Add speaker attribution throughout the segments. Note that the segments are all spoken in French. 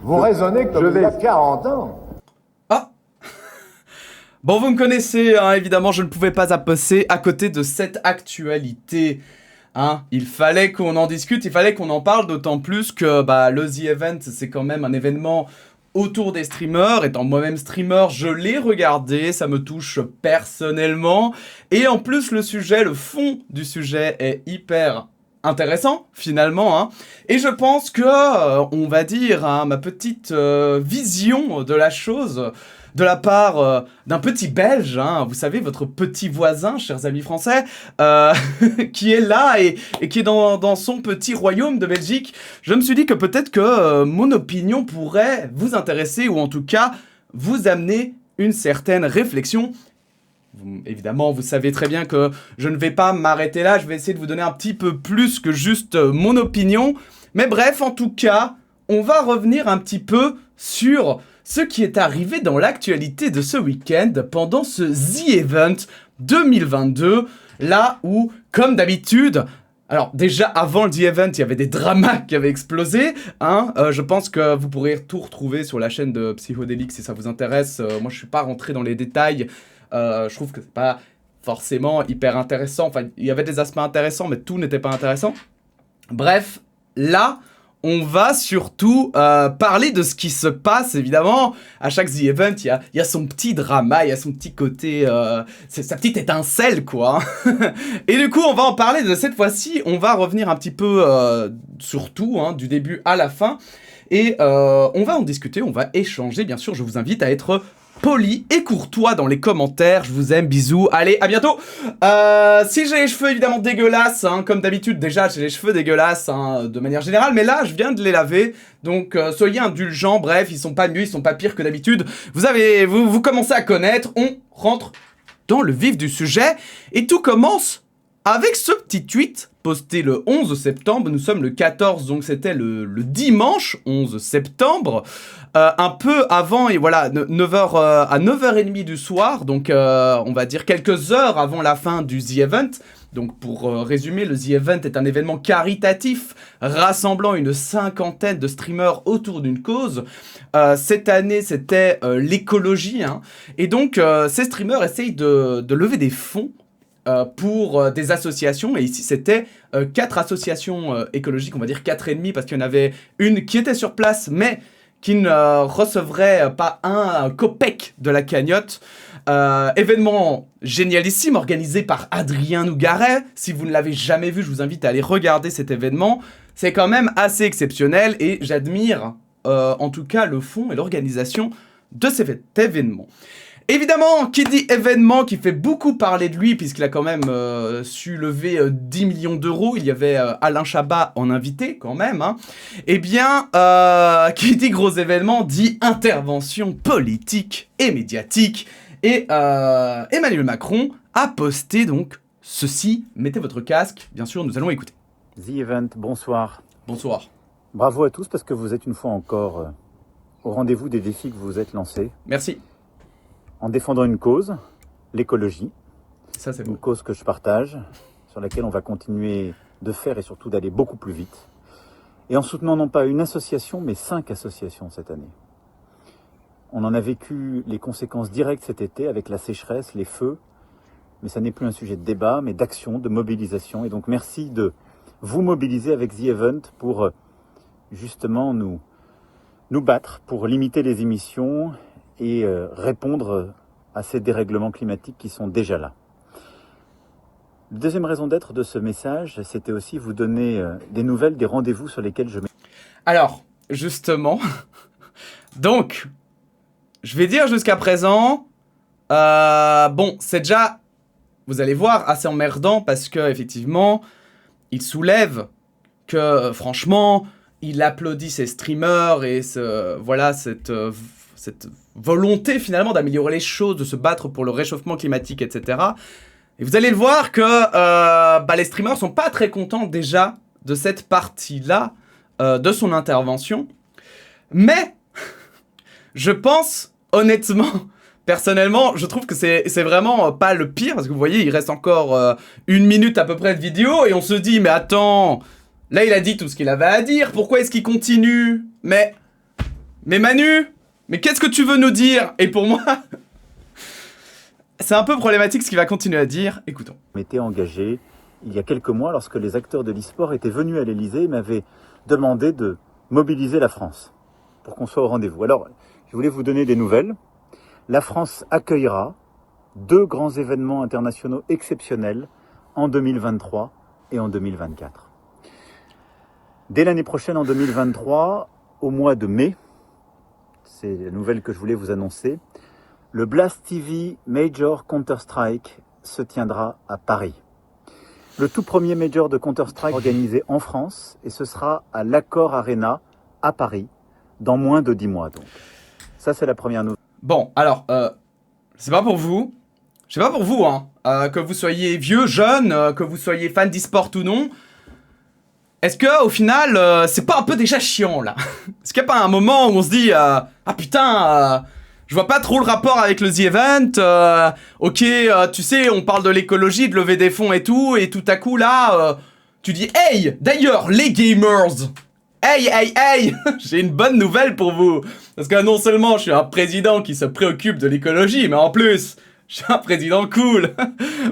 Speaker 1: Vous raisonnez comme il y a 40 ans.
Speaker 2: Ah. Bon, vous me connaissez, hein, évidemment, je ne pouvais pas passer à côté de cette actualité. Hein, il fallait qu'on en discute, il fallait qu'on en parle, d'autant plus que le The Event, c'est quand même un événement autour des streamers. Étant moi-même streamer, je l'ai regardé, ça me touche personnellement. Et en plus, le fond du sujet est hyper intéressant, finalement. Hein. Et je pense que, on va dire, hein, ma petite vision de la chose... de la part d'un petit Belge, hein, vous savez, votre petit voisin, chers amis français, qui est là et qui est dans son petit royaume de Belgique. Je me suis dit que peut-être que mon opinion pourrait vous intéresser ou en tout cas vous amener une certaine réflexion. Évidemment, vous savez très bien que je ne vais pas m'arrêter là, je vais essayer de vous donner un petit peu plus que juste mon opinion. Mais bref, en tout cas, on va revenir un petit peu sur... ce qui est arrivé dans l'actualité de ce week-end pendant ce The Event 2022, là où, comme d'habitude, alors déjà avant le The Event, il y avait des dramas qui avaient explosé, hein, je pense que vous pourrez tout retrouver sur la chaîne de Psychodélique si ça vous intéresse. Moi je suis pas rentré dans les détails, je trouve que c'est pas forcément hyper intéressant, enfin il y avait des aspects intéressants mais tout n'était pas intéressant. Bref, là... on va surtout parler de ce qui se passe, évidemment. À chaque The Event, il y a son petit drama, il y a son petit côté... sa petite étincelle, quoi. Et du coup, on va en parler de cette fois-ci. On va revenir un petit peu sur tout, hein, du début à la fin. Et on va en discuter, on va échanger. Bien sûr, je vous invite à être... poli et courtois dans les commentaires, je vous aime, bisous, allez, à bientôt. Si j'ai les cheveux évidemment dégueulasses, hein, comme d'habitude, déjà j'ai les cheveux dégueulasses, hein, de manière générale, mais là je viens de les laver, donc soyez indulgents, bref, ils sont pas mieux, ils sont pas pires que d'habitude, vous commencez à connaître, on rentre dans le vif du sujet, et tout commence avec ce petit tweet posté le 11 septembre, nous sommes le 14, donc c'était le dimanche 11 septembre, un peu avant, et voilà, 9h, à 9h30 du soir, donc on va dire quelques heures avant la fin du The Event. Donc pour résumer, le The Event est un événement caritatif rassemblant une cinquantaine de streamers autour d'une cause. Cette année, c'était l'écologie, hein, et donc ces streamers essayent de lever des fonds pour des associations, et ici c'était 4 associations écologiques, on va dire 4,5 parce qu'il y en avait une qui était sur place mais qui ne recevrait pas un copec de la cagnotte. Événement génialissime organisé par Adrien Nougaret. Si vous ne l'avez jamais vu, je vous invite à aller regarder cet événement. C'est quand même assez exceptionnel et j'admire en tout cas le fond et l'organisation de cet événement. Évidemment, qui dit événement qui fait beaucoup parler de lui, puisqu'il a quand même su lever 10 millions d'euros, il y avait Alain Chabat en invité quand même, hein. Eh bien, qui dit gros événement, dit intervention politique et médiatique. Et Emmanuel Macron a posté donc ceci, mettez votre casque, bien sûr, nous allons écouter.
Speaker 3: The Event, bonsoir.
Speaker 2: Bonsoir.
Speaker 3: Bravo à tous parce que vous êtes une fois encore au rendez-vous des défis que vous vous êtes lancés.
Speaker 2: Merci.
Speaker 3: En défendant une cause, l'écologie.
Speaker 2: Ça, c'est beau.
Speaker 3: Une cause que je partage, sur laquelle on va continuer de faire et surtout d'aller beaucoup plus vite. Et en soutenant non pas une association, mais 5 associations cette année. On en a vécu les conséquences directes cet été avec la sécheresse, les feux. Mais ça n'est plus un sujet de débat, mais d'action, de mobilisation. Et donc merci de vous mobiliser avec The Event pour justement nous battre, pour limiter les émissions et répondre à ces dérèglements climatiques qui sont déjà là. La deuxième raison d'être de ce message, c'était aussi vous donner des nouvelles, des rendez-vous sur lesquels je...
Speaker 2: Alors, justement, donc, je vais dire jusqu'à présent, bon, c'est déjà, vous allez voir, assez emmerdant parce que effectivement, il soulève que, franchement, il applaudit ses streamers et voilà, cette volonté finalement d'améliorer les choses, de se battre pour le réchauffement climatique, etc. Et vous allez le voir que les streamers sont pas très contents déjà de cette partie-là de son intervention. Mais je pense, honnêtement, personnellement, je trouve que c'est vraiment pas le pire, parce que vous voyez, il reste encore 1 minute à peu près de vidéo, et on se dit, mais attends, là il a dit tout ce qu'il avait à dire, pourquoi est-ce qu'il continue? Mais Mais Manu, mais qu'est-ce que tu veux nous dire? Et pour moi, c'est un peu problématique ce qu'il va continuer à dire. Écoutons.
Speaker 3: Je m'étais engagé il y a quelques mois lorsque les acteurs de l'e-sport étaient venus à l'Elysée et m'avaient demandé de mobiliser la France pour qu'on soit au rendez-vous. Alors, je voulais vous donner des nouvelles. La France accueillera 2 grands événements internationaux exceptionnels en 2023 et en 2024. Dès l'année prochaine, en 2023, au mois de mai, c'est la nouvelle que je voulais vous annoncer, le Blast TV Major Counter-Strike se tiendra à Paris. Le tout premier Major de Counter-Strike organisé en France, et ce sera à l'Accor Arena à Paris, dans moins de 10 mois donc. Ça, c'est la première nouvelle.
Speaker 2: Bon, alors, c'est pas pour vous. C'est pas pour vous, hein. Que vous soyez vieux, jeune, que vous soyez fan d'e-sport ou non. Est-ce que au final, c'est pas un peu déjà chiant, là? Est-ce qu'il n'y a pas un moment où on se dit ah putain, je vois pas trop le rapport avec le The Event. Ok, tu sais, on parle de l'écologie, de lever des fonds et tout à coup, là, tu dis hey, d'ailleurs, les gamers, hey, j'ai une bonne nouvelle pour vous. Parce que non seulement je suis un président qui se préoccupe de l'écologie, mais en plus, je suis un président cool.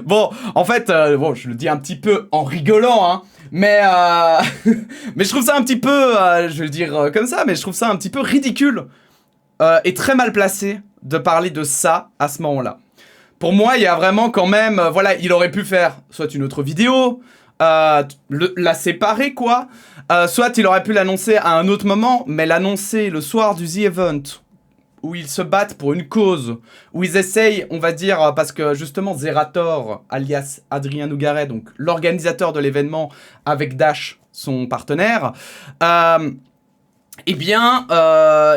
Speaker 2: Bon, en fait, bon, je le dis un petit peu en rigolant, hein. Mais mais je trouve ça un petit peu, je vais le dire comme ça, mais je trouve ça un petit peu ridicule et très mal placé de parler de ça à ce moment-là. Pour moi, il y a vraiment quand même, voilà, il aurait pu faire soit une autre vidéo, la séparer quoi, soit il aurait pu l'annoncer à un autre moment, mais l'annoncer le soir du The Event, où ils se battent pour une cause, où ils essayent, on va dire, parce que justement Zerator, alias Adrien Nougaret, donc l'organisateur de l'événement, avec Dash, son partenaire, eh bien,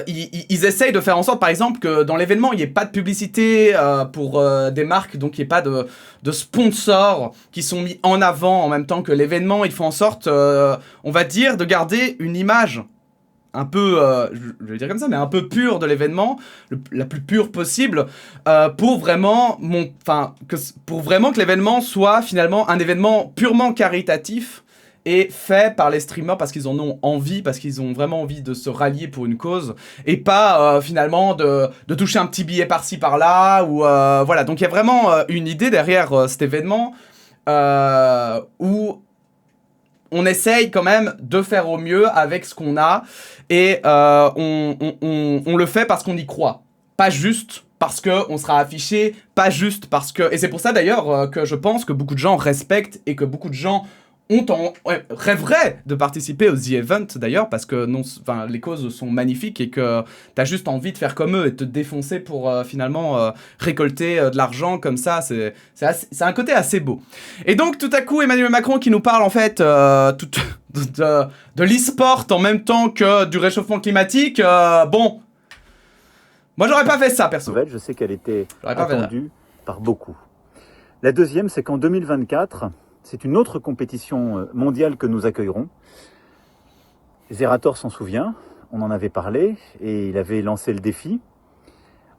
Speaker 2: ils essayent de faire en sorte, par exemple, que dans l'événement, il n'y ait pas de publicité pour des marques, donc il n'y ait pas de sponsors qui sont mis en avant en même temps que l'événement. Ils font en sorte, on va dire, de garder une image un peu, je vais dire comme ça, mais un peu pure de l'événement, la plus pure possible, pour vraiment que l'événement soit finalement un événement purement caritatif et fait par les streamers parce qu'ils en ont envie, parce qu'ils ont vraiment envie de se rallier pour une cause, et pas finalement de toucher un petit billet par-ci par-là, ou voilà. Donc il y a vraiment une idée derrière cet événement où on essaye quand même de faire au mieux avec ce qu'on a, et on le fait parce qu'on y croit, pas juste parce qu'on sera affiché, pas juste parce que... Et c'est pour ça d'ailleurs que je pense que beaucoup de gens respectent et que beaucoup de gens rêveraient de participer au The Event d'ailleurs, parce que les causes sont magnifiques et que t'as juste envie de faire comme eux et de te défoncer pour finalement récolter de l'argent comme ça. C'est un côté assez beau. Et donc tout à coup Emmanuel Macron qui nous parle en fait de l'e-sport en même temps que du réchauffement climatique. Bon, moi j'aurais pas fait ça perso.
Speaker 3: Je sais qu'elle était attendue par beaucoup. La deuxième, c'est qu'en 2024... c'est une autre compétition mondiale que nous accueillerons. Zerator s'en souvient, on en avait parlé et il avait lancé le défi.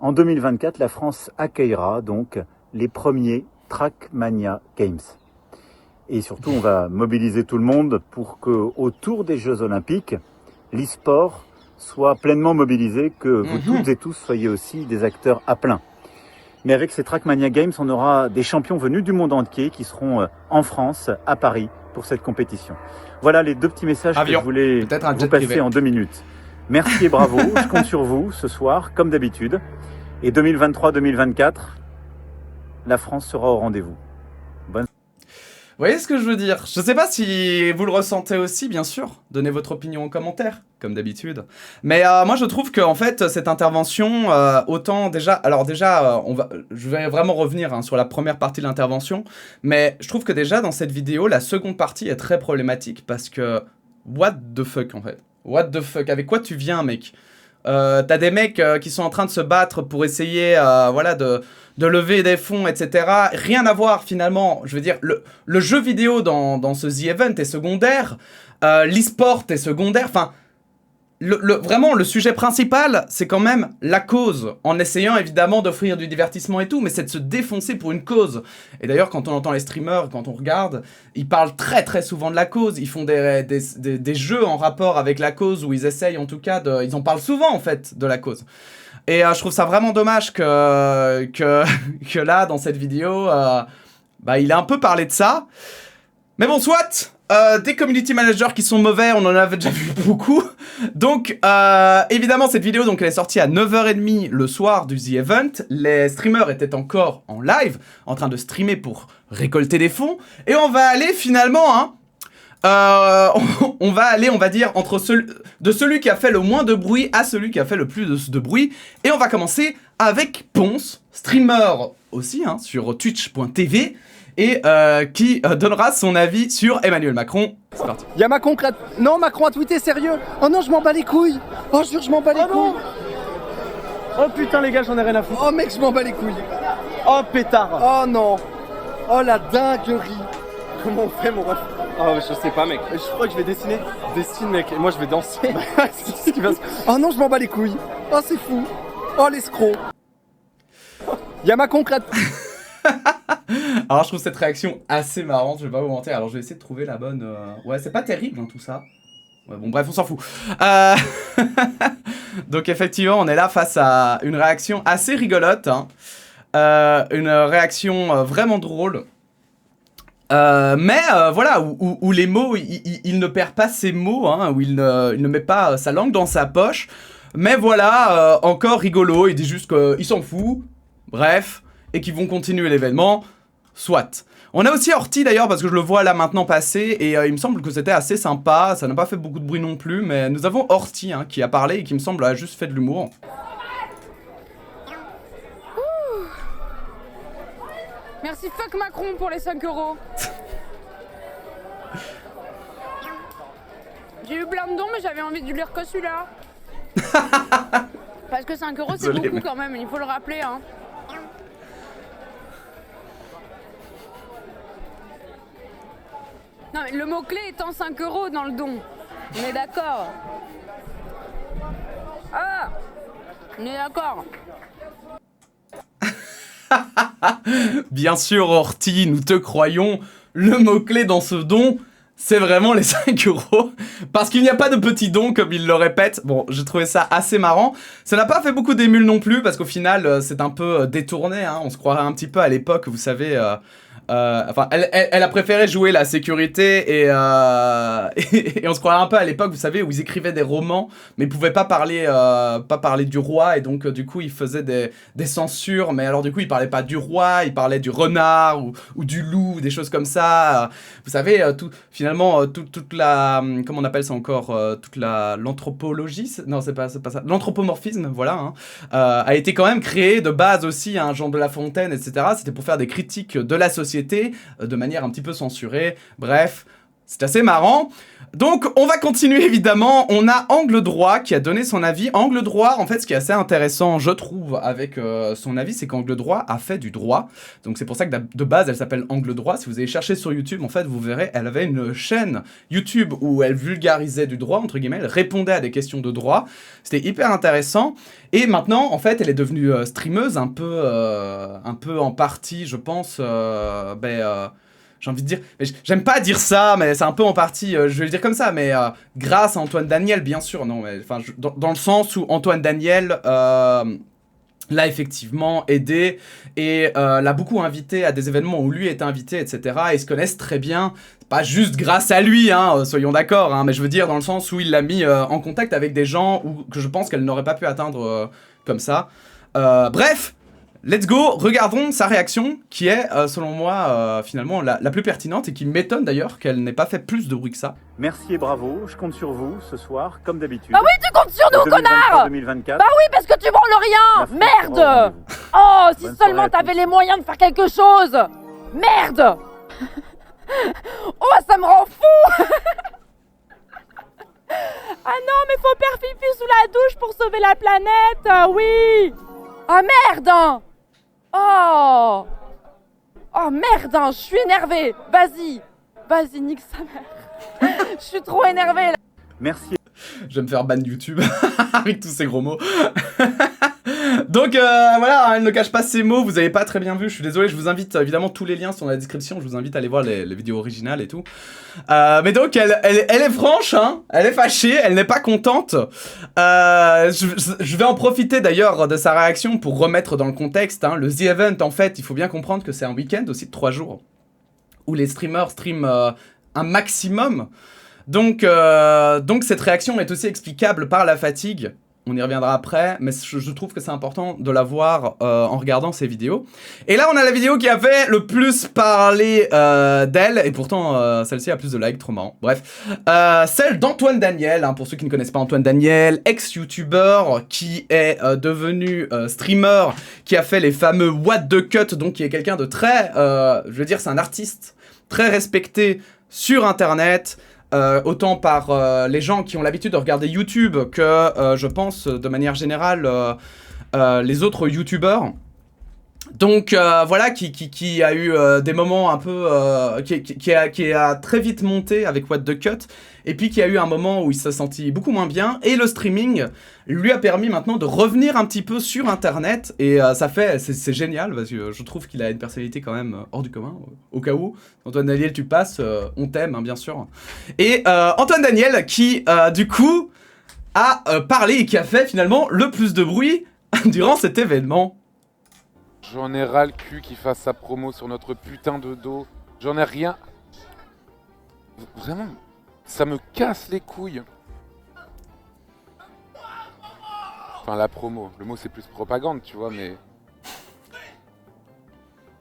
Speaker 3: En 2024, la France accueillera donc les premiers Trackmania Games. Et surtout, on va mobiliser tout le monde pour qu'autour des Jeux Olympiques, l'e-sport soit pleinement mobilisé, que vous toutes et tous soyez aussi des acteurs à plein. Mais avec ces Trackmania Games, on aura des champions venus du monde entier qui seront en France, à Paris, pour cette compétition. Voilà les 2 petits messages que je voulais vous passer en 2 minutes. Merci et bravo, je compte sur vous ce soir, comme d'habitude. Et 2023-2024, la France sera au rendez-vous. Bonne...
Speaker 2: Vous voyez ce que je veux dire? Je sais pas si vous le ressentez aussi, bien sûr. Donnez votre opinion en commentaire, comme d'habitude. Mais moi, je trouve que en fait, cette intervention, autant déjà... Alors déjà, je vais vraiment revenir sur la première partie de l'intervention. Mais je trouve que déjà, dans cette vidéo, la seconde partie est très problématique. Parce que... What the fuck, en fait? What the fuck? Avec quoi tu viens, mec? T'as des mecs qui sont en train de se battre pour essayer voilà, de lever des fonds, etc. Rien à voir finalement, je veux dire, le jeu vidéo dans ce The Event est secondaire, l'e-sport est secondaire, enfin, vraiment, le sujet principal, c'est quand même la cause, en essayant évidemment d'offrir du divertissement et tout, mais c'est de se défoncer pour une cause. Et d'ailleurs, quand on entend les streamers, quand on regarde, ils parlent très très souvent de la cause, ils font des jeux en rapport avec la cause, où ils essayent en tout cas, ils en parlent souvent en fait de la cause. Et je trouve ça vraiment dommage que là, dans cette vidéo, il a un peu parlé de ça. Mais bon, soit, des community managers qui sont mauvais, on en avait déjà vu beaucoup. Donc, évidemment, cette vidéo, donc, elle est sortie à 9h30 le soir du The Event. Les streamers étaient encore en live, en train de streamer pour récolter des fonds. Et on va aller finalement, hein, on va aller, on va dire, entre celui qui a fait le moins de bruit à celui qui a fait le plus de bruit. Et on va commencer avec Ponce, streamer aussi, hein, sur twitch.tv. Et qui donnera son avis sur Emmanuel Macron. C'est parti.
Speaker 4: Y'a Macron qui a... Non, Macron a tweeté, sérieux. Oh non, je m'en bats les couilles. Oh, je jure, je m'en bats les couilles.
Speaker 5: Oh putain les gars, j'en ai rien à foutre.
Speaker 4: Oh mec, je m'en bats les couilles.
Speaker 5: Oh pétard.
Speaker 4: Oh non. Oh la dinguerie. Comment on fait mon ref?
Speaker 5: Oh je sais pas mec.
Speaker 4: Je crois que je vais dessiner.
Speaker 5: Dessine mec, et moi je vais danser.
Speaker 4: C'est ce qui va se... Oh non, je m'en bats les couilles. Oh c'est fou. Oh l'escroc. Y'a Macron qui a...
Speaker 2: Alors je trouve cette réaction assez marrante, je vais pas vous mentir. Alors je vais essayer de trouver la bonne... Ouais, c'est pas terrible hein, tout ça. Ouais, bon bref, on s'en fout. Donc effectivement, on est là face à une réaction assez rigolote. Hein. Une réaction vraiment drôle. Mais voilà, où les mots, il ne perd pas ses mots, hein, où il ne met pas sa langue dans sa poche. Mais voilà, encore rigolo, il dit juste qu'il s'en fout. Bref, et qu'ils vont continuer l'événement. Soit. On a aussi Horty d'ailleurs, parce que je le vois là maintenant passer, et il me semble que c'était assez sympa, ça n'a pas fait beaucoup de bruit non plus, mais nous avons Horty hein, qui a parlé et qui me semble a juste fait de l'humour.
Speaker 6: Merci fuck Macron pour les 5 euros. J'ai eu plein de dons, mais j'avais envie de lui lire que celui-là. Parce que 5 euros c'est beaucoup quand même, il faut le rappeler hein. Non mais le mot-clé étant 5 euros dans le don. On est d'accord. Ah, on est d'accord.
Speaker 2: Bien sûr, Horty, nous te croyons. Le mot-clé dans ce don, c'est vraiment les 5 euros. Parce qu'il n'y a pas de petits dons, comme il le répète. Bon, j'ai trouvé ça assez marrant. Ça n'a pas fait beaucoup d'émules non plus, parce qu'au final, c'est un peu détourné. Hein. On se croirait un petit peu à l'époque, vous savez... Enfin, elle a préféré jouer la sécurité et on se croirait un peu à l'époque, vous savez, où ils écrivaient des romans, mais ils pouvaient pas parler du roi, et donc du coup ils faisaient des censures, mais alors du coup ils parlaient pas du roi, ils parlaient du renard ou du loup, des choses comme ça. Vous savez, finalement, toute la... Comment on appelle ça encore toute l'anthropologie, non c'est pas ça, l'anthropomorphisme, voilà, hein, a été quand même créé de base aussi, hein, Jean de La Fontaine, etc. C'était pour faire des critiques de la société de manière un petit peu censurée. Bref, c'est assez marrant. Donc, on va continuer évidemment. On a Angle Droit qui a donné son avis. Angle Droit, en fait, ce qui est assez intéressant, je trouve, avec son avis, c'est qu'Angle Droit a fait du droit. Donc, c'est pour ça que de base, elle s'appelle Angle Droit. Si vous allez chercher sur YouTube, en fait, vous verrez, elle avait une chaîne YouTube où elle vulgarisait du droit, entre guillemets. Elle répondait à des questions de droit. C'était hyper intéressant. Et maintenant, en fait, elle est devenue streameuse un peu en partie, je pense, j'ai envie de dire, j'aime pas dire ça, mais c'est un peu en partie, je vais le dire comme ça, mais grâce à Antoine Daniel, bien sûr, non, mais enfin, dans le sens où Antoine Daniel l'a effectivement aidé et l'a beaucoup invité à des événements où lui était invité, etc. Et ils se connaissent très bien, pas juste grâce à lui, hein, soyons d'accord, hein, mais je veux dire dans le sens où il l'a mis en contact avec des gens que je pense qu'elle n'aurait pas pu atteindre comme ça. Bref. Let's go, regardons sa réaction qui est, selon moi, finalement la plus pertinente et qui m'étonne d'ailleurs qu'elle n'ait pas fait plus de bruit que ça.
Speaker 3: Merci et bravo, je compte sur vous ce soir, comme d'habitude.
Speaker 6: Bah oui, tu comptes sur nous, connard.
Speaker 3: 2024.
Speaker 6: Bah oui, parce que tu branles rien. Merde. Oh, si seulement t'avais les moyens de faire quelque chose. Merde. Oh, ça me rend fou. Ah non, mais faut faire pipi sous la douche pour sauver la planète, oui. Ah merde. Oh. Oh merde, je suis énervée. Vas-y, nique sa mère. Je suis trop énervée là.
Speaker 3: Merci.
Speaker 2: Je vais me faire ban YouTube avec tous ces gros mots. Donc voilà, elle ne cache pas ses mots, vous avez pas très bien vu, je suis désolé, je vous invite, évidemment tous les liens sont dans la description, je vous invite à aller voir les vidéos originales et tout. Mais donc elle est franche, hein, elle est fâchée, elle n'est pas contente. Je vais en profiter d'ailleurs de sa réaction pour remettre dans le contexte, hein, le The Event en fait, il faut bien comprendre que c'est un week-end aussi de 3 jours, où les streamers streament un maximum. Donc cette réaction est aussi explicable par la fatigue. On y reviendra après, mais je trouve que c'est important de la voir en regardant ces vidéos. Et là, on a la vidéo qui a fait le plus parler d'elle, et pourtant, celle-ci a plus de likes, trop marrant. Bref, celle d'Antoine Daniel, hein, pour ceux qui ne connaissent pas Antoine Daniel, ex-youtubeur, qui est devenu streamer, qui a fait les fameux What the Cut, donc qui est quelqu'un de très, je veux dire, c'est un artiste très respecté sur Internet, autant par les gens qui ont l'habitude de regarder YouTube que, je pense, de manière générale, les autres YouTubeurs. Donc voilà, qui a eu des moments un peu... qui a très vite monté avec What the Cut, et puis qui a eu un moment où il s'est senti beaucoup moins bien, et le streaming lui a permis maintenant de revenir un petit peu sur Internet, et c'est génial, parce que je trouve qu'il a une personnalité quand même hors du commun, au cas où. Antoine Daniel, tu passes, on t'aime, hein, bien sûr. Et Antoine Daniel, qui, du coup, a parlé et qui a fait finalement le plus de bruit durant cet événement.
Speaker 7: J'en ai ras le cul qu'il fasse sa promo sur notre putain de dos. J'en ai rien... Vraiment, ça me casse les couilles. Enfin, la promo. Le mot, c'est plus propagande, tu vois, mais...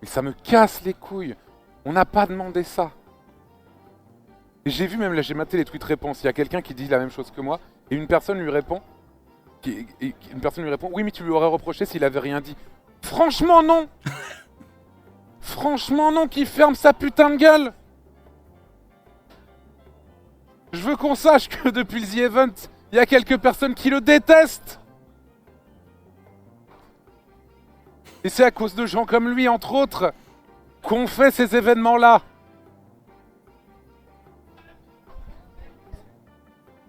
Speaker 7: Mais ça me casse les couilles. On n'a pas demandé ça. Et j'ai vu même, là, j'ai maté les tweets réponses. Il y a quelqu'un qui dit la même chose que moi, et une personne lui répond... oui, mais tu lui aurais reproché s'il avait rien dit. Franchement non. Franchement non, qu'il ferme sa putain de gueule. Je veux qu'on sache que depuis le The Event, il y a quelques personnes qui le détestent. Et c'est à cause de gens comme lui, entre autres, qu'on fait ces événements-là.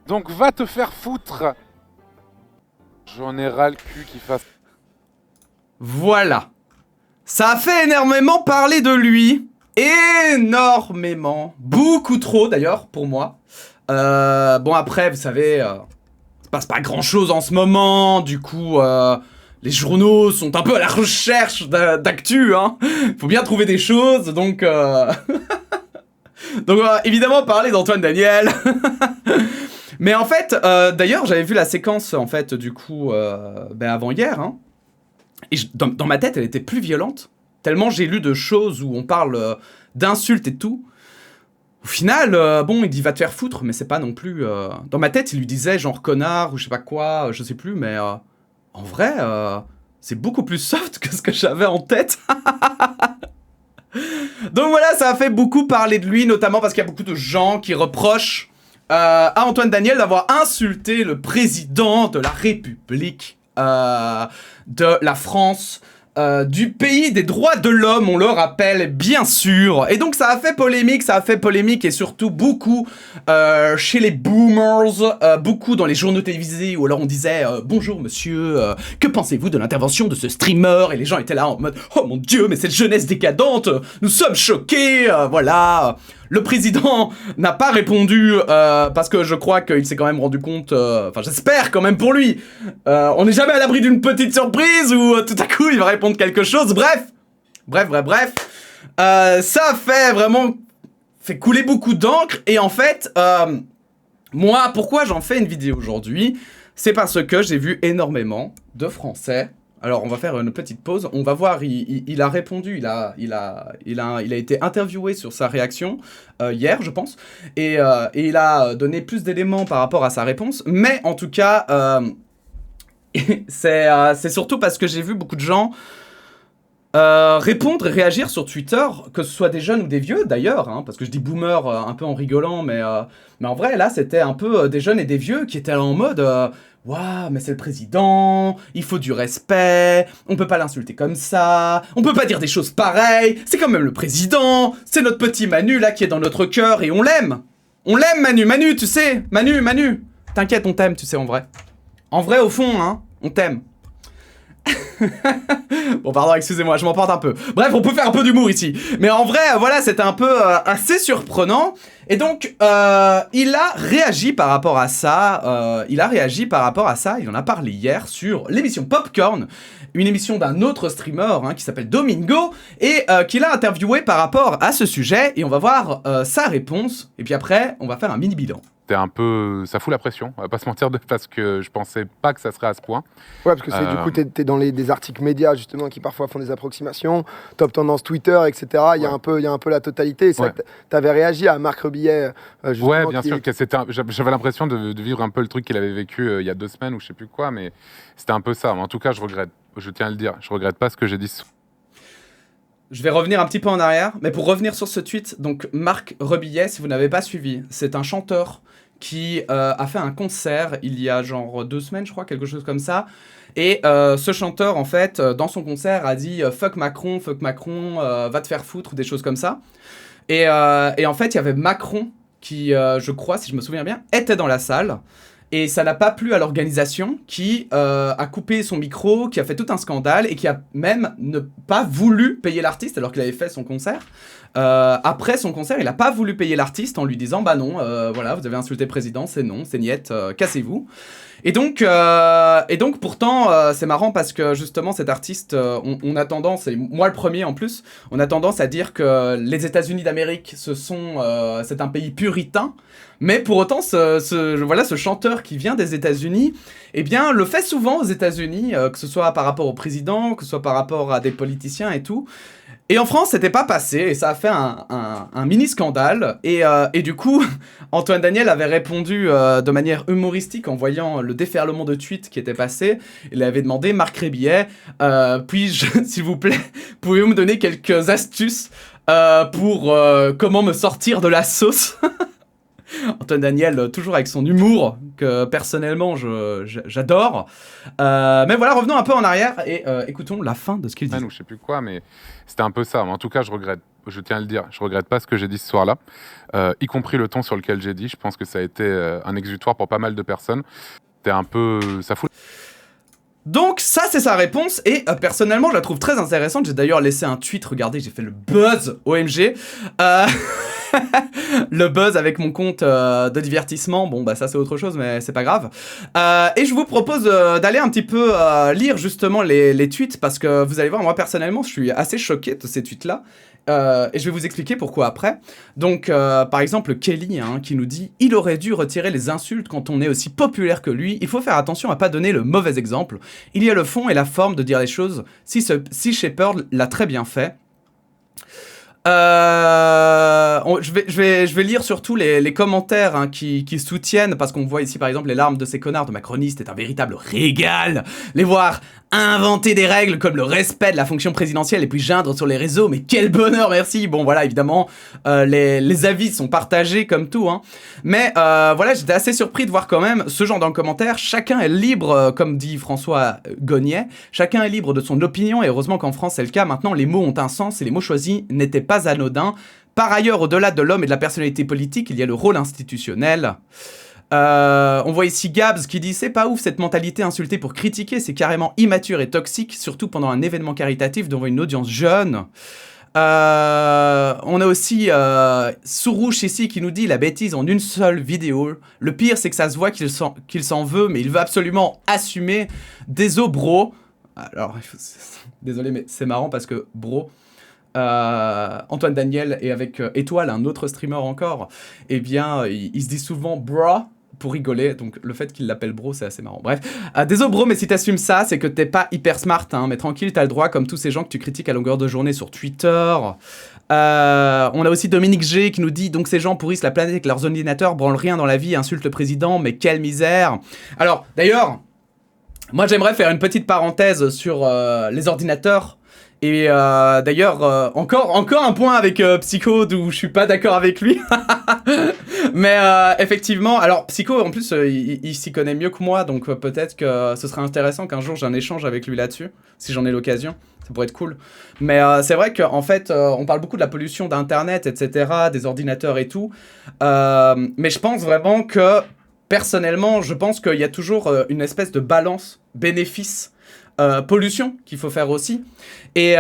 Speaker 7: Donc va te faire foutre. J'en ai ras le cul qu'il fasse...
Speaker 2: Voilà. Ça a fait énormément parler de lui. Énormément. Beaucoup trop, d'ailleurs, pour moi. Bon, après, vous savez, il se passe pas grand-chose en ce moment. Du coup, les journaux sont un peu à la recherche d'actu, hein. Faut bien trouver des choses, donc... donc, on va évidemment parler d'Antoine Daniel. Mais en fait, d'ailleurs, j'avais vu la séquence, en fait, du coup, avant hier, hein. Et dans ma tête, elle était plus violente. Tellement j'ai lu de choses où on parle d'insultes et tout. Au final, bon, il dit va te faire foutre, mais c'est pas non plus... Dans ma tête, il lui disait genre connard ou je sais pas quoi, je sais plus, mais en vrai, c'est beaucoup plus soft que ce que j'avais en tête. Donc voilà, ça a fait beaucoup parler de lui, notamment parce qu'il y a beaucoup de gens qui reprochent à Antoine Daniel d'avoir insulté le président de la République. De la France, du pays des droits de l'homme, on le rappelle, bien sûr. Et donc ça a fait polémique, et surtout beaucoup chez les boomers, beaucoup dans les journaux télévisés, où alors on disait bonjour monsieur, que pensez-vous de l'intervention de ce streamer? Et les gens étaient là en mode oh mon dieu, mais cette jeunesse décadente, nous sommes choqués, voilà. Le président n'a pas répondu parce que je crois qu'il s'est quand même rendu compte, enfin j'espère quand même pour lui, on n'est jamais à l'abri d'une petite surprise où tout à coup il va répondre quelque chose, bref, ça a fait vraiment, fait couler beaucoup d'encre, et en fait, moi pourquoi j'en fais une vidéo aujourd'hui, c'est parce que j'ai vu énormément de Français. Alors on va faire une petite pause, on va voir, il a répondu, il a été interviewé sur sa réaction hier je pense, et il a donné plus d'éléments par rapport à sa réponse, mais en tout cas c'est surtout parce que j'ai vu beaucoup de gens répondre et réagir sur Twitter, que ce soit des jeunes ou des vieux d'ailleurs, hein, parce que je dis boomer un peu en rigolant, mais en vrai là c'était un peu des jeunes et des vieux qui étaient là en mode waouh, mais c'est le président, il faut du respect, on peut pas l'insulter comme ça, on peut pas dire des choses pareilles, c'est quand même le président, c'est notre petit Manu là qui est dans notre cœur et on l'aime. On l'aime Manu, tu sais, Manu, T'inquiète, on t'aime, tu sais, en vrai. En vrai, au fond, hein, on t'aime. Bon, pardon, excusez-moi, je m'emporte un peu. Bref, on peut faire un peu d'humour ici. Mais en vrai, voilà, c'était un peu assez surprenant. Et donc, il a réagi par rapport à ça. Il en a parlé hier sur l'émission Popcorn, une émission d'un autre streamer hein, qui s'appelle Domingo, et qu'il a interviewé par rapport à ce sujet. Et on va voir sa réponse. Et puis après, on va faire un mini bilan.
Speaker 7: Un peu, ça fout la pression, on va pas se mentir, parce que je pensais pas que ça serait à ce point.
Speaker 4: Ouais, parce que c'est du coup, t'es dans des articles médias justement qui parfois font des approximations, top tendance Twitter, etc. Il y a un peu la totalité. C'est vrai que t'avais réagi à Marc Rebillet.
Speaker 7: Ouais, bien sûr, que j'avais l'impression de vivre un peu le truc qu'il avait vécu il y a 2 semaines ou je sais plus quoi, mais c'était un peu ça. Mais en tout cas, je tiens à le dire, je regrette pas ce que j'ai dit.
Speaker 2: Je vais revenir un petit peu en arrière, mais pour revenir sur ce tweet, donc Marc Rebillet, si vous n'avez pas suivi, c'est un chanteur qui a fait un concert il y a genre 2 semaines, je crois, quelque chose comme ça. Et ce chanteur, en fait, dans son concert, a dit « Fuck Macron, va te faire foutre » ou des choses comme ça. Et en fait, il y avait Macron qui, je crois, si je me souviens bien, était dans la salle. Et ça n'a pas plu à l'organisation qui a coupé son micro, qui a fait tout un scandale et qui a même pas voulu payer l'artiste alors qu'il avait fait son concert. Après son concert, il n'a pas voulu payer l'artiste en lui disant « Bah non, voilà, vous avez insulté le président, c'est non, c'est niette, cassez-vous ». Et donc pourtant, c'est marrant parce que justement cet artiste, on a tendance, et moi le premier en plus, on a tendance à dire que les États-Unis d'Amérique, c'est un pays puritain. Mais pour autant, ce chanteur qui vient des États-Unis, eh bien, le fait souvent aux États-Unis, que ce soit par rapport au président, que ce soit par rapport à des politiciens et tout. Et en France, c'était pas passé, et ça a fait un mini scandale. Et du coup, Antoine Daniel avait répondu de manière humoristique en voyant le déferlement de tweets qui était passé. Il avait demandé, Marc Rebillet, puis-je, s'il vous plaît, pouvez-vous me donner quelques astuces pour comment me sortir de la sauce? Antoine Daniel, toujours avec son humour, que personnellement j'adore. Mais voilà, revenons un peu en arrière et écoutons la fin de ce qu'il dit.
Speaker 7: Je sais plus quoi, mais c'était un peu ça. Mais en tout cas, je tiens à le dire, je regrette pas ce que j'ai dit ce soir-là, y compris le ton sur lequel j'ai dit. Je pense que ça a été un exutoire pour pas mal de personnes. C'était un peu... ça fout...
Speaker 2: Donc ça c'est sa réponse et personnellement je la trouve très intéressante. J'ai d'ailleurs laissé un tweet, regardez, j'ai fait le buzz OMG. Le buzz avec mon compte de divertissement, bon bah ça c'est autre chose mais c'est pas grave. Et je vous propose d'aller un petit peu lire justement les tweets parce que vous allez voir, moi personnellement je suis assez choqué de ces tweets là. Et je vais vous expliquer pourquoi après. Donc, par exemple, Kelly hein, qui nous dit « Il aurait dû retirer les insultes quand on est aussi populaire que lui. Il faut faire attention à pas donner le mauvais exemple. Il y a le fond et la forme de dire les choses. Si Shepard l'a très bien fait. » je vais lire surtout les commentaires hein, qui soutiennent, parce qu'on voit ici par exemple les larmes de ces connards de macronistes est un véritable régal. Les voir inventer des règles comme le respect de la fonction présidentielle et puis geindre sur les réseaux, mais quel bonheur, merci. Bon voilà, évidemment, les avis sont partagés comme tout, hein. Mais voilà, j'étais assez surpris de voir quand même ce genre dans le commentaire. Chacun est libre, comme dit François Gognet, chacun est libre de son opinion, et heureusement qu'en France c'est le cas. Maintenant, les mots ont un sens et les mots choisis n'étaient pas anodins. Par ailleurs, au-delà de l'homme et de la personnalité politique, il y a le rôle institutionnel. On voit ici Gabs qui dit « C'est pas ouf cette mentalité insultée pour critiquer, c'est carrément immature et toxique, surtout pendant un événement caritatif devant une audience jeune. » On a aussi Sourouche ici qui nous dit « La bêtise en une seule vidéo. Le pire c'est que ça se voit qu'il s'en veut, mais il veut absolument assumer. Désolé bro. » Alors, désolé mais c'est marrant parce que bro... Antoine Daniel et avec Étoile, un autre streamer encore, eh bien, il se dit souvent « bra » pour rigoler, donc le fait qu'il l'appelle bro, c'est assez marrant. Bref, désolé bro, mais si t'assumes ça, c'est que t'es pas hyper smart, hein, mais tranquille, t'as le droit, comme tous ces gens que tu critiques à longueur de journée sur Twitter. On a aussi Dominique G qui nous dit « Donc ces gens pourrissent la planète avec leurs ordinateurs, branlent rien dans la vie, insultent le président, mais quelle misère !» Alors, d'ailleurs, moi j'aimerais faire une petite parenthèse sur les ordinateurs. Et d'ailleurs, encore un point avec Psycho où je suis pas d'accord avec lui. Mais effectivement, alors Psycho en plus il s'y connaît mieux que moi, donc peut-être que ce serait intéressant qu'un jour j'ai un échange avec lui là-dessus, si j'en ai l'occasion, ça pourrait être cool. Mais c'est vrai qu'en fait, on parle beaucoup de la pollution d'internet, etc., des ordinateurs et tout, mais je pense vraiment que personnellement, je pense qu'il y a toujours une espèce de balance bénéfice pollution qu'il faut faire aussi, et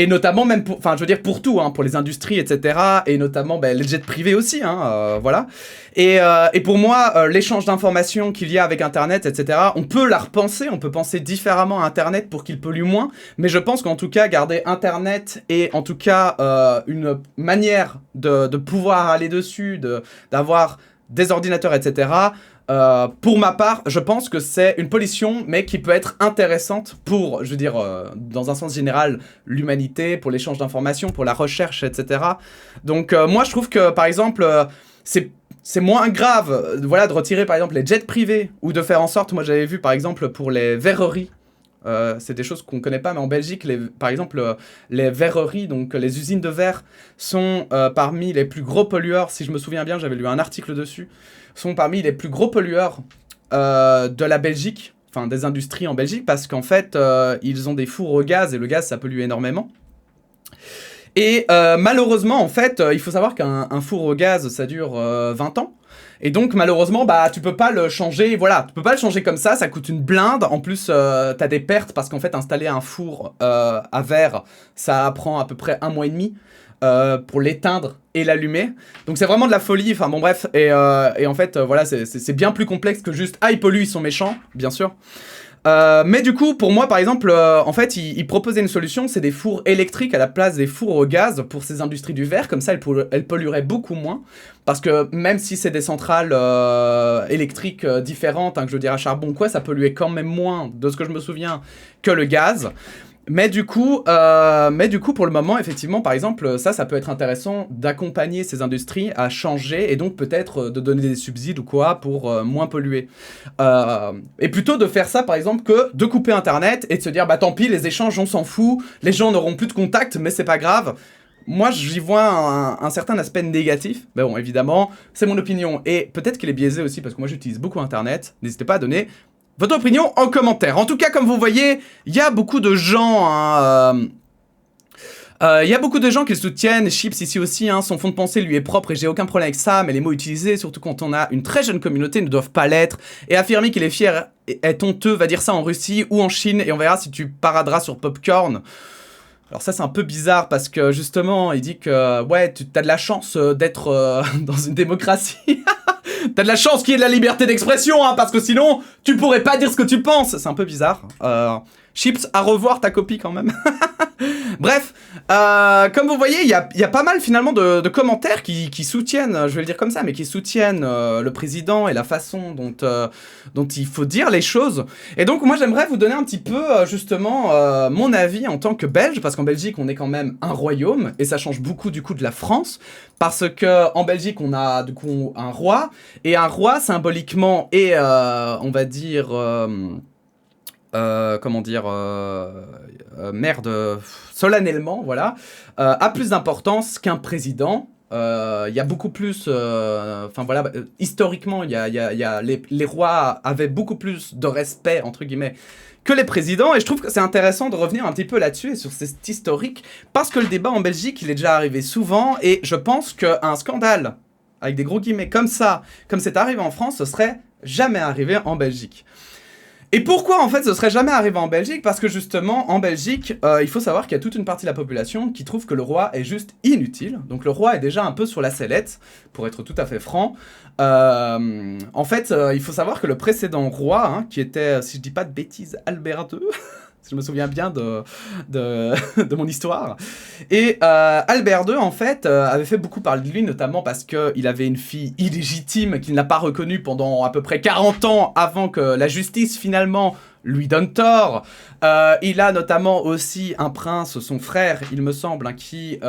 Speaker 2: notamment même pour, enfin je veux dire pour tout, hein, pour les industries, etc., et notamment les jets privés aussi, hein, voilà, et pour moi l'échange d'informations qu'il y a avec Internet, etc., on peut la repenser, on peut penser différemment à Internet pour qu'il pollue moins, mais je pense qu'en tout cas garder Internet et en tout cas une manière de pouvoir aller dessus, d'avoir des ordinateurs, etc., pour ma part, je pense que c'est une pollution, mais qui peut être intéressante pour, je veux dire, dans un sens général, l'humanité, pour l'échange d'informations, pour la recherche, etc. Donc moi, je trouve que, par exemple, c'est moins grave, voilà, de retirer, par exemple, les jets privés, ou de faire en sorte, moi j'avais vu, par exemple, pour les verreries, c'est des choses qu'on connaît pas, mais en Belgique, par exemple, les verreries, donc les usines de verre, sont parmi les plus gros pollueurs, si je me souviens bien, j'avais lu un article dessus, sont parmi les plus gros pollueurs de la Belgique, enfin des industries en Belgique, parce qu'en fait, ils ont des fours au gaz, et le gaz, ça pollue énormément. Et malheureusement, en fait, il faut savoir qu'un four au gaz, ça dure 20 ans. Et donc, malheureusement, tu peux pas le changer, voilà, tu peux pas le changer comme ça coûte une blinde. En plus, t'as des pertes, parce qu'en fait, installer un four à verre, ça prend à peu près 1 mois et demi pour l'éteindre et l'allumer. Donc c'est vraiment de la folie, enfin bon bref, et en fait, voilà, c'est bien plus complexe que juste « Ah, ils polluent, ils sont méchants », bien sûr. Mais du coup, pour moi, par exemple, en fait, ils proposaient une solution, c'est des fours électriques à la place des fours au gaz pour ces industries du verre. Comme ça, elles pollueraient beaucoup moins. Parce que même si c'est des centrales électriques différentes, hein, que je veux dire à charbon, quoi, ça polluait quand même moins, de ce que je me souviens, que le gaz. Mais du coup, pour le moment, effectivement, par exemple, ça peut être intéressant d'accompagner ces industries à changer et donc peut-être de donner des subsides ou quoi pour moins polluer. Et plutôt de faire ça, par exemple, que de couper Internet et de se dire, tant pis, les échanges, on s'en fout, les gens n'auront plus de contact, mais c'est pas grave. Moi, j'y vois un certain aspect négatif. Mais bon, évidemment, c'est mon opinion. Et peut-être qu'elle est biaisée aussi, parce que moi, j'utilise beaucoup Internet. N'hésitez pas à donner votre opinion en commentaire. En tout cas, comme vous voyez, il y a beaucoup de gens... Il y a beaucoup de gens qui le soutiennent. Chips ici aussi, son fond de pensée lui est propre et j'ai aucun problème avec ça, mais les mots utilisés, surtout quand on a une très jeune communauté, ne doivent pas l'être. Et affirmer qu'il est fier est honteux, va dire ça en Russie ou en Chine, et on verra si tu paraderas sur Popcorn. Alors ça c'est un peu bizarre parce que justement il dit que ouais t'as de la chance d'être dans une démocratie. T'as de la chance qu'il y ait de la liberté d'expression, parce que sinon tu pourrais pas dire ce que tu penses. C'est un peu bizarre. Chips, à revoir ta copie quand même. Bref, comme vous voyez, il y a pas mal finalement de commentaires qui soutiennent, je vais le dire comme ça, mais qui soutiennent le président et la façon dont il faut dire les choses. Et donc moi j'aimerais vous donner un petit peu justement mon avis en tant que Belge, parce qu'en Belgique on est quand même un royaume, et ça change beaucoup du coup de la France, parce que en Belgique on a du coup un roi, et un roi symboliquement et on va dire... solennellement, voilà, a plus d'importance qu'un président. Il y a beaucoup plus... historiquement, les rois avaient beaucoup plus de respect, entre guillemets, que les présidents, et je trouve que c'est intéressant de revenir un petit peu là-dessus, et sur cet historique, parce que le débat en Belgique, il est déjà arrivé souvent, et je pense qu'un scandale, avec des gros guillemets comme ça, comme c'est arrivé en France, ce serait jamais arrivé en Belgique. Et pourquoi en fait ce serait jamais arrivé en Belgique? Parce que justement en Belgique, il faut savoir qu'il y a toute une partie de la population qui trouve que le roi est juste inutile. Donc le roi est déjà un peu sur la sellette, pour être tout à fait franc. En fait, il faut savoir que le précédent roi, qui était, si je dis pas de bêtises, Albert II, si je me souviens bien de mon histoire. Et Albert II, en fait, avait fait beaucoup parler de lui, notamment parce qu'il avait une fille illégitime qu'il n'a pas reconnue pendant à peu près 40 ans avant que la justice, finalement, lui donne tort. Il a notamment aussi un prince, son frère, il me semble, qui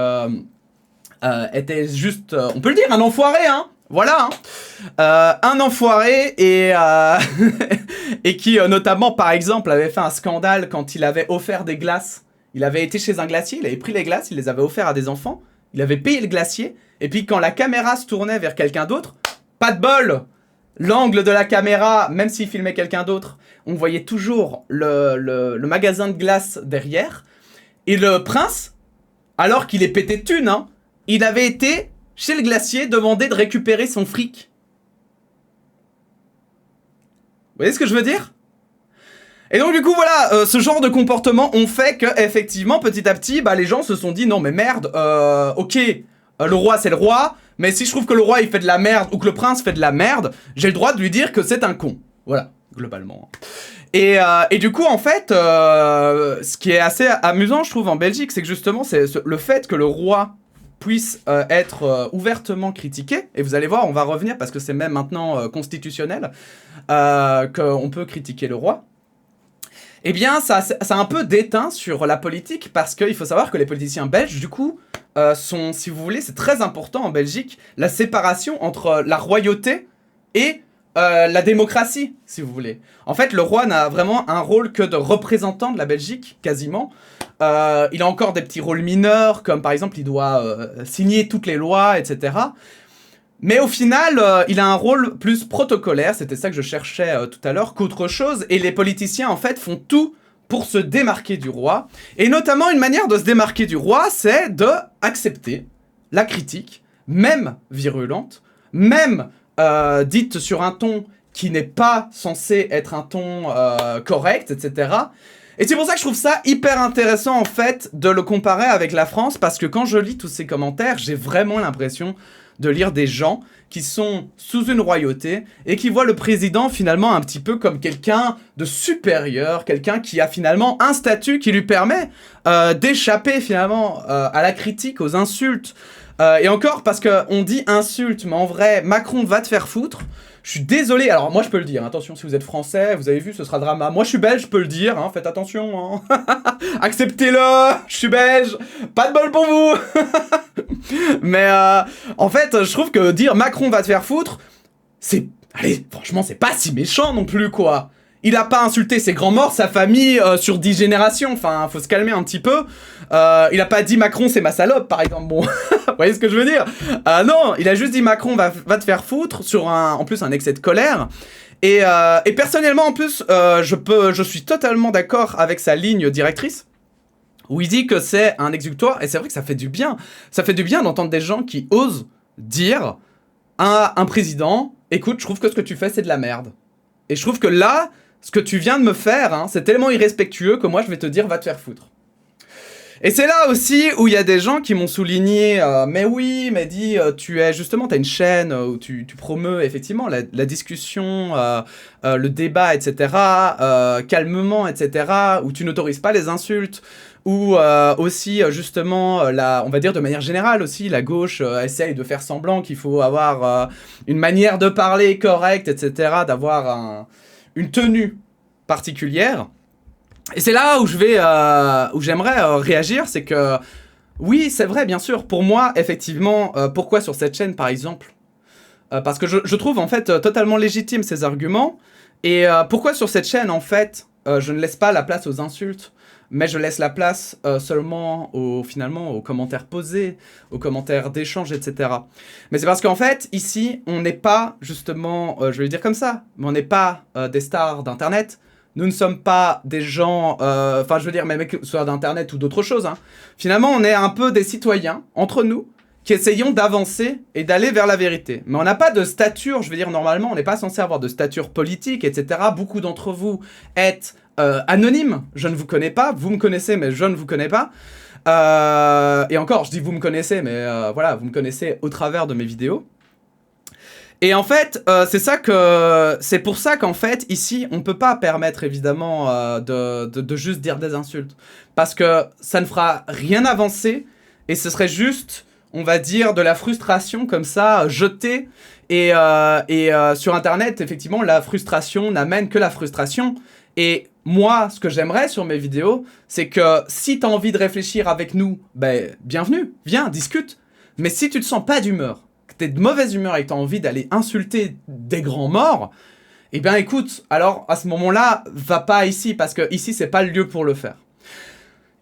Speaker 2: était juste, on peut le dire, un enfoiré, voilà, un enfoiré et qui notamment par exemple avait fait un scandale quand il avait offert des glaces. Il avait été chez un glacier, il avait pris les glaces, il les avait offerts à des enfants, il avait payé le glacier, et puis quand la caméra se tournait vers quelqu'un d'autre, pas de bol, l'angle de la caméra, même s'il filmait quelqu'un d'autre, on voyait toujours le magasin de glace derrière, et le prince, alors qu'il est pété de thunes, il avait été chez le glacier, demander de récupérer son fric. voyez ce que je veux dire? Et donc du coup voilà, ce genre de comportement ont fait que effectivement petit à petit, bah les gens se sont dit non mais merde, ok, le roi c'est le roi, mais si je trouve que le roi il fait de la merde ou que le prince fait de la merde, j'ai le droit de lui dire que c'est un con. Voilà, globalement. Et du coup en fait, ce qui est assez amusant je trouve en Belgique, c'est que justement c'est le fait que le roi puisse être ouvertement critiqué, et vous allez voir, on va revenir parce que c'est même maintenant constitutionnel, qu'on peut critiquer le roi. Eh bien, ça a un peu déteint sur la politique, parce qu'il faut savoir que les politiciens belges, du coup, sont, si vous voulez, c'est très important en Belgique, la séparation entre la royauté et la démocratie, si vous voulez. En fait, le roi n'a vraiment un rôle que de représentant de la Belgique, quasiment. Il a encore des petits rôles mineurs, comme par exemple, il doit signer toutes les lois, etc. Mais au final, il a un rôle plus protocolaire, c'était ça que je cherchais tout à l'heure, qu'autre chose, et les politiciens en fait font tout pour se démarquer du roi, et notamment une manière de se démarquer du roi, c'est de accepter la critique, même virulente, même dite sur un ton qui n'est pas censé être un ton correct, etc. Et c'est pour ça que je trouve ça hyper intéressant en fait de le comparer avec la France, parce que quand je lis tous ces commentaires, j'ai vraiment l'impression de lire des gens qui sont sous une royauté et qui voient le président finalement un petit peu comme quelqu'un de supérieur, quelqu'un qui a finalement un statut qui lui permet d'échapper finalement à la critique, aux insultes. Et encore parce qu'on dit insulte, mais en vrai, Macron va te faire foutre. Je suis désolé, alors moi je peux le dire, attention si vous êtes français, vous avez vu ce sera drama. Moi je suis belge, je peux le dire, hein, faites attention. Hein. Acceptez-le, je suis belge, pas de bol pour vous. Mais en fait, je trouve que dire Macron va te faire foutre, c'est... Allez, franchement, c'est pas si méchant non plus, quoi. Il a pas insulté ses grands morts, sa famille, sur 10 générations, enfin, faut se calmer un petit peu. Il a pas dit Macron c'est ma salope, par exemple, bon, vous voyez ce que je veux dire? Non, il a juste dit Macron va te faire foutre, sur en plus un excès de colère. Et personnellement, en plus, je suis totalement d'accord avec sa ligne directrice, où il dit que c'est un exutoire, et c'est vrai que ça fait du bien. Ça fait du bien d'entendre des gens qui osent dire à un président, écoute, je trouve que ce que tu fais, c'est de la merde. Et je trouve que là, ce que tu viens de me faire, hein, c'est tellement irrespectueux que moi, je vais te dire, va te faire foutre. Et c'est là aussi où il y a des gens qui m'ont souligné, mais oui, mais dis, t'as une chaîne où tu promeus effectivement la discussion, le débat, etc., calmement, etc., où tu n'autorises pas les insultes, où aussi, justement, on va dire de manière générale aussi, la gauche essaye de faire semblant qu'il faut avoir une manière de parler correcte, etc., d'avoir une tenue particulière. Et c'est là où j'aimerais réagir, c'est que, oui, c'est vrai, bien sûr, pour moi, effectivement, pourquoi sur cette chaîne, par exemple? Parce que je trouve, en fait, totalement légitime ces arguments, et pourquoi sur cette chaîne, en fait, je ne laisse pas la place aux insultes, mais je laisse la place seulement, finalement, aux commentaires posés, aux commentaires d'échange, etc. Mais c'est parce qu'en fait, ici, on n'est pas, justement, je vais le dire comme ça, mais on n'est pas des stars d'Internet. Nous ne sommes pas des gens, enfin je veux dire, même que ce soit d'internet ou d'autres choses, hein. Finalement, on est un peu des citoyens, entre nous, qui essayons d'avancer et d'aller vers la vérité. Mais on n'a pas de stature, je veux dire, normalement, on n'est pas censé avoir de stature politique, etc. Beaucoup d'entre vous êtes anonymes, je ne vous connais pas, vous me connaissez, mais je ne vous connais pas. Et encore, je dis vous me connaissez, mais voilà, vous me connaissez au travers de mes vidéos. Et en fait, c'est pour ça qu'en fait, ici, on ne peut pas permettre, évidemment, de juste dire des insultes. Parce que ça ne fera rien avancer, et ce serait juste, on va dire, de la frustration, comme ça, jetée. Et sur Internet, effectivement, la frustration n'amène que la frustration. Et moi, ce que j'aimerais sur mes vidéos, c'est que si tu as envie de réfléchir avec nous, ben, bienvenue, viens, discute. Mais si tu te sens pas d'humeur, t'es de mauvaise humeur et que t'as envie d'aller insulter des grands morts, eh bien écoute, alors à ce moment-là, va pas ici, parce que ici c'est pas le lieu pour le faire.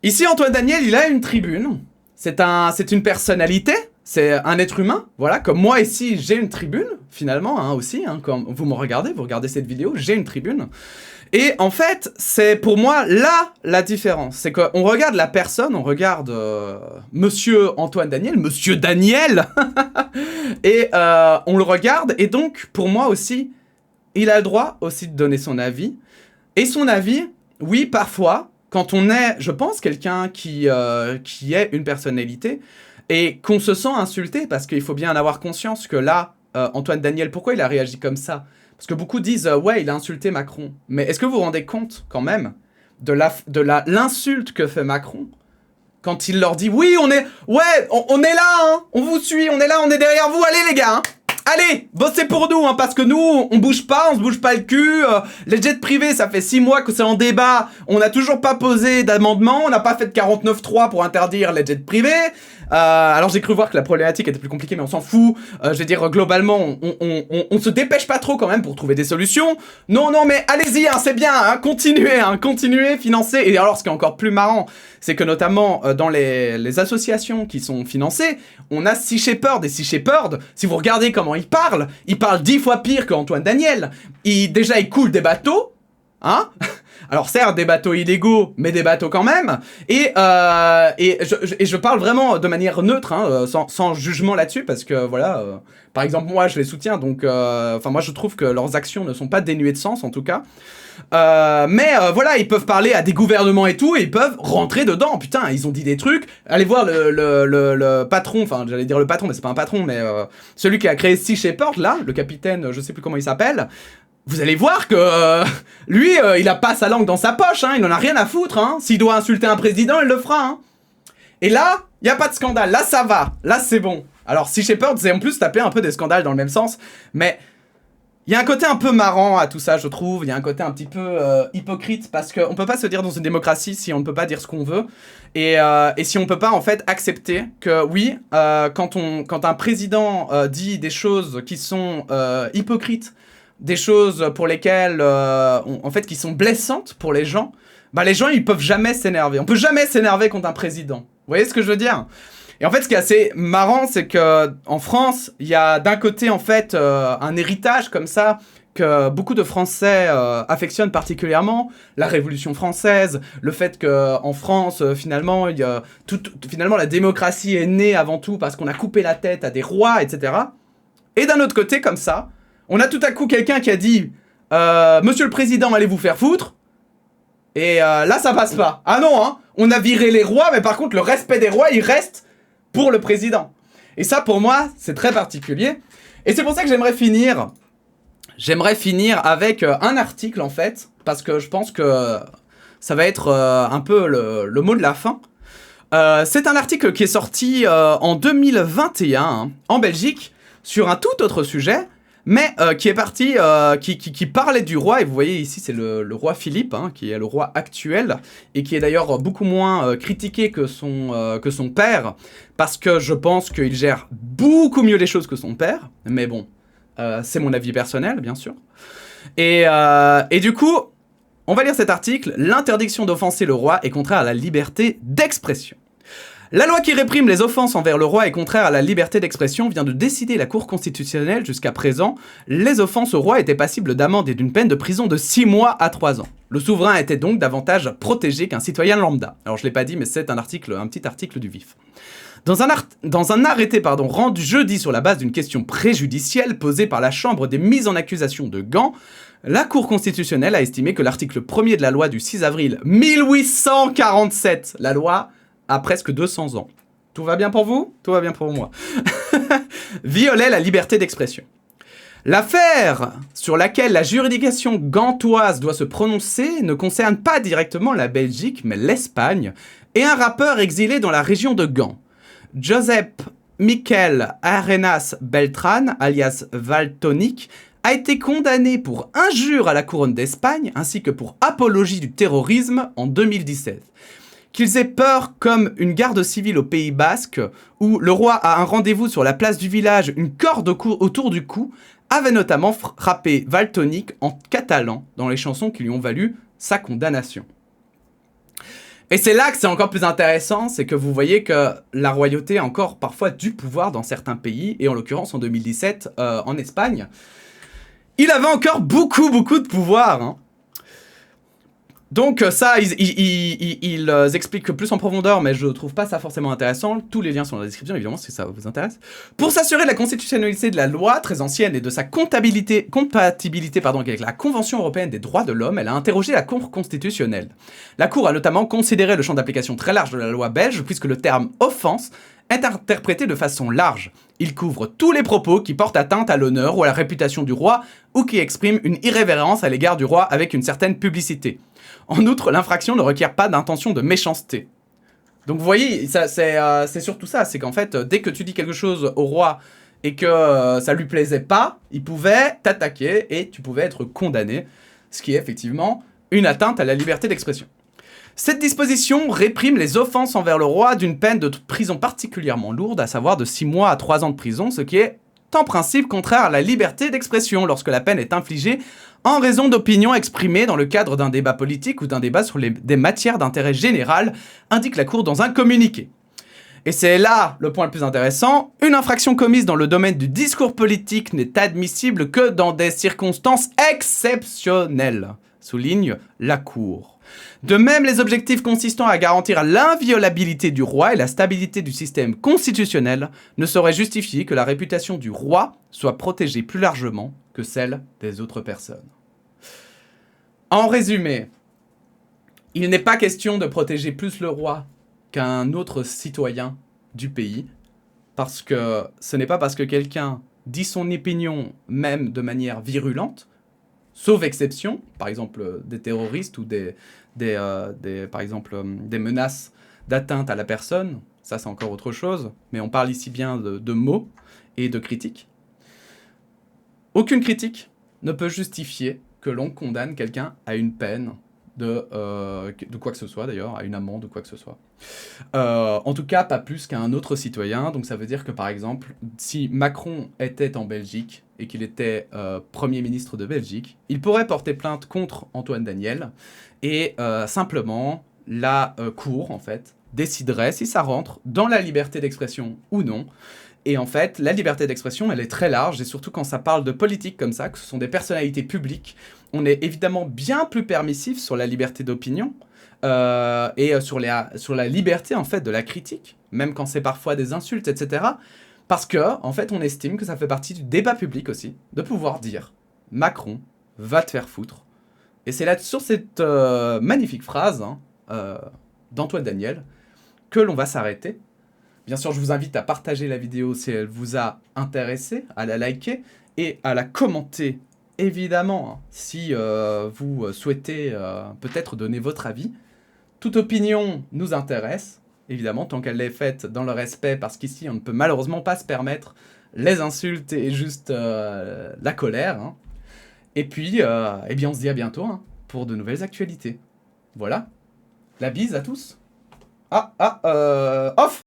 Speaker 2: Ici, Antoine Daniel, il a une tribune, c'est une personnalité, c'est un être humain, voilà, comme moi ici, j'ai une tribune, finalement, hein, aussi, hein, comme vous me regardez, vous regardez cette vidéo, j'ai une tribune. Et en fait, c'est pour moi là la différence. C'est qu'on regarde la personne, on regarde Monsieur Antoine Daniel, Monsieur Daniel, et on le regarde. Et donc, pour moi aussi, il a le droit aussi de donner son avis. Et son avis, oui, parfois, quand on est, je pense, quelqu'un qui est une personnalité, et qu'on se sent insulté, parce qu'il faut bien en avoir conscience que là, Antoine Daniel, pourquoi il a réagi comme ça? Parce que beaucoup disent, ouais, il a insulté Macron. Mais est-ce que vous vous rendez compte, quand même, de l'insulte que fait Macron quand il leur dit, oui, on est là, hein, on vous suit, on est là, on est derrière vous, allez les gars, hein. Allez, bossez pour nous, hein, parce que nous, on bouge pas, on se bouge pas le cul. Les jets privés, ça fait 6 mois que c'est en débat. On n'a toujours pas posé d'amendement. On n'a pas fait de 49.3 pour interdire les jets privés. Alors j'ai cru voir que la problématique était plus compliquée, mais on s'en fout. Je veux dire, globalement, on se dépêche pas trop quand même pour trouver des solutions. Non, mais allez-y, hein, c'est bien, hein, continuez, financez. Et alors, ce qui est encore plus marrant, c'est que notamment dans les associations qui sont financées, on a Sea Shepherd. Et Sea Shepherd, si vous regardez comment il parle 10 fois pire qu'Antoine Daniel. Déjà, il coule des bateaux, hein. Alors certes, des bateaux illégaux, mais des bateaux quand même. Et je parle vraiment de manière neutre, hein, sans jugement là-dessus, parce que voilà, par exemple moi je les soutiens, donc moi je trouve que leurs actions ne sont pas dénuées de sens en tout cas. Mais voilà, ils peuvent parler à des gouvernements et tout, et ils peuvent rentrer dedans. Putain, ils ont dit des trucs. Allez voir le patron, enfin j'allais dire le patron, mais c'est pas un patron, mais celui qui a créé Sea Shepherd là, le capitaine, je sais plus comment il s'appelle. Vous allez voir que lui, il a pas sa langue dans sa poche, hein, il en a rien à foutre, hein. S'il doit insulter un président, il le fera, hein. Et là, il y a pas de scandale, là ça va, là c'est bon. Alors Sea Shepherd, c'est en plus taper un peu des scandales dans le même sens, mais il y a un côté un peu marrant à tout ça, je trouve. Il y a un côté un petit peu hypocrite, parce qu'on peut pas se dire dans une démocratie si on ne peut pas dire ce qu'on veut, et si on peut pas en fait accepter que oui, quand un président dit des choses qui sont hypocrites, des choses pour lesquelles, en fait, qui sont blessantes pour les gens, bah les gens, ils peuvent jamais s'énerver. On peut jamais s'énerver contre un président. Vous voyez ce que je veux dire? Et en fait, ce qui est assez marrant, c'est que en France, il y a d'un côté, en fait, un héritage comme ça, que beaucoup de Français affectionnent particulièrement, la Révolution française, le fait qu'en France, finalement, finalement, la démocratie est née avant tout parce qu'on a coupé la tête à des rois, etc. Et d'un autre côté, comme ça, on a tout à coup quelqu'un qui a dit « Monsieur le Président, allez vous faire foutre !» Et là, ça passe pas. Ah non, hein, on a viré les rois, mais par contre, le respect des rois, il reste pour le président. Et ça, pour moi, c'est très particulier. Et c'est pour ça que j'aimerais finir avec un article, en fait, parce que je pense que ça va être un peu le mot de la fin. C'est un article qui est sorti en 2021, hein, en Belgique, sur un tout autre sujet, mais qui est parti, qui parlait du roi, et vous voyez ici c'est le roi Philippe, hein, qui est le roi actuel, et qui est d'ailleurs beaucoup moins critiqué que son père, parce que je pense qu'il gère beaucoup mieux les choses que son père, mais bon, c'est mon avis personnel, bien sûr. Et du coup, on va lire cet article. L'interdiction d'offenser le roi est contraire à la liberté d'expression. La loi qui réprime les offenses envers le roi est contraire à la liberté d'expression vient de décider la Cour constitutionnelle. Jusqu'à présent, les offenses au roi étaient passibles d'amende et d'une peine de prison de 6 mois à 3 ans. Le souverain était donc davantage protégé qu'un citoyen lambda. Alors je l'ai pas dit, mais c'est un petit article du vif. Dans un arrêté rendu jeudi sur la base d'une question préjudicielle posée par la Chambre des mises en accusation de Gand, la Cour constitutionnelle a estimé que l'article 1er de la loi du 6 avril 1847, la loi a presque 200 ans. Tout va bien pour vous? Tout va bien pour moi. Violait la liberté d'expression. L'affaire sur laquelle la juridiction gantoise doit se prononcer ne concerne pas directement la Belgique, mais l'Espagne, et un rappeur exilé dans la région de Gand. Josep Miquel Arenas Beltran, alias Valtònyc, a été condamné pour injure à la couronne d'Espagne, ainsi que pour apologie du terrorisme en 2017. Qu'ils aient peur comme une garde civile au Pays Basque, où le roi a un rendez-vous sur la place du village, une corde autour du cou, avait notamment frappé Valtònyc en catalan dans les chansons qui lui ont valu sa condamnation. Et c'est là que c'est encore plus intéressant, c'est que vous voyez que la royauté a encore parfois du pouvoir dans certains pays, et en l'occurrence en 2017 en Espagne, il avait encore beaucoup de pouvoir, hein. Donc ça, ils expliquent plus en profondeur, mais je trouve pas ça forcément intéressant. Tous les liens sont dans la description, évidemment, si ça vous intéresse. Pour s'assurer de la constitutionnalité de la loi, très ancienne, et de sa compatibilité avec la Convention européenne des droits de l'homme, elle a interrogé la Cour constitutionnelle. La Cour a notamment considéré le champ d'application très large de la loi belge, puisque le terme « offense » est interprété de façon large. Il couvre tous les propos qui portent atteinte à l'honneur ou à la réputation du roi, ou qui expriment une irrévérence à l'égard du roi avec une certaine publicité. En outre, l'infraction ne requiert pas d'intention de méchanceté. Donc vous voyez, c'est surtout ça, c'est qu'en fait, dès que tu dis quelque chose au roi et que ça lui plaisait pas, il pouvait t'attaquer et tu pouvais être condamné, ce qui est effectivement une atteinte à la liberté d'expression. Cette disposition réprime les offenses envers le roi d'une peine de prison particulièrement lourde, à savoir de 6 mois à 3 ans de prison, ce qui est en principe contraire à la liberté d'expression lorsque la peine est infligée en raison d'opinions exprimées dans le cadre d'un débat politique ou d'un débat sur des matières d'intérêt général, indique la Cour dans un communiqué. Et c'est là le point le plus intéressant, une infraction commise dans le domaine du discours politique n'est admissible que dans des circonstances exceptionnelles, souligne la Cour. De même, les objectifs consistant à garantir l'inviolabilité du roi et la stabilité du système constitutionnel ne sauraient justifier que la réputation du roi soit protégée plus largement que celle des autres personnes. En résumé, il n'est pas question de protéger plus le roi qu'un autre citoyen du pays, parce que ce n'est pas parce que quelqu'un dit son opinion même de manière virulente, sauf exception, par exemple des terroristes ou des menaces d'atteinte à la personne, ça c'est encore autre chose, mais on parle ici bien de mots et de critiques. Aucune critique ne peut justifier que l'on condamne quelqu'un à une peine de quoi que ce soit d'ailleurs, à une amende ou quoi que ce soit. En tout cas, pas plus qu'un autre citoyen, donc ça veut dire que par exemple, si Macron était en Belgique et qu'il était Premier ministre de Belgique, il pourrait porter plainte contre Antoine Daniel et simplement la Cour en fait déciderait si ça rentre dans la liberté d'expression ou non. Et en fait, la liberté d'expression, elle est très large, et surtout quand ça parle de politique comme ça, que ce sont des personnalités publiques, on est évidemment bien plus permissif sur la liberté d'opinion et sur la liberté en fait de la critique, même quand c'est parfois des insultes, etc. Parce que, en fait, on estime que ça fait partie du débat public aussi, de pouvoir dire « Macron, va te faire foutre ». Et c'est là, sur cette magnifique phrase d'Antoine Daniel que l'on va s'arrêter. Bien sûr, je vous invite à partager la vidéo si elle vous a intéressé, à la liker et à la commenter, évidemment, si vous souhaitez peut-être donner votre avis. Toute opinion nous intéresse, évidemment, tant qu'elle est faite dans le respect, parce qu'ici, on ne peut malheureusement pas se permettre les insultes et juste la colère. Hein. Et puis, eh bien, on se dit à bientôt pour de nouvelles actualités. Voilà. La bise à tous. Off.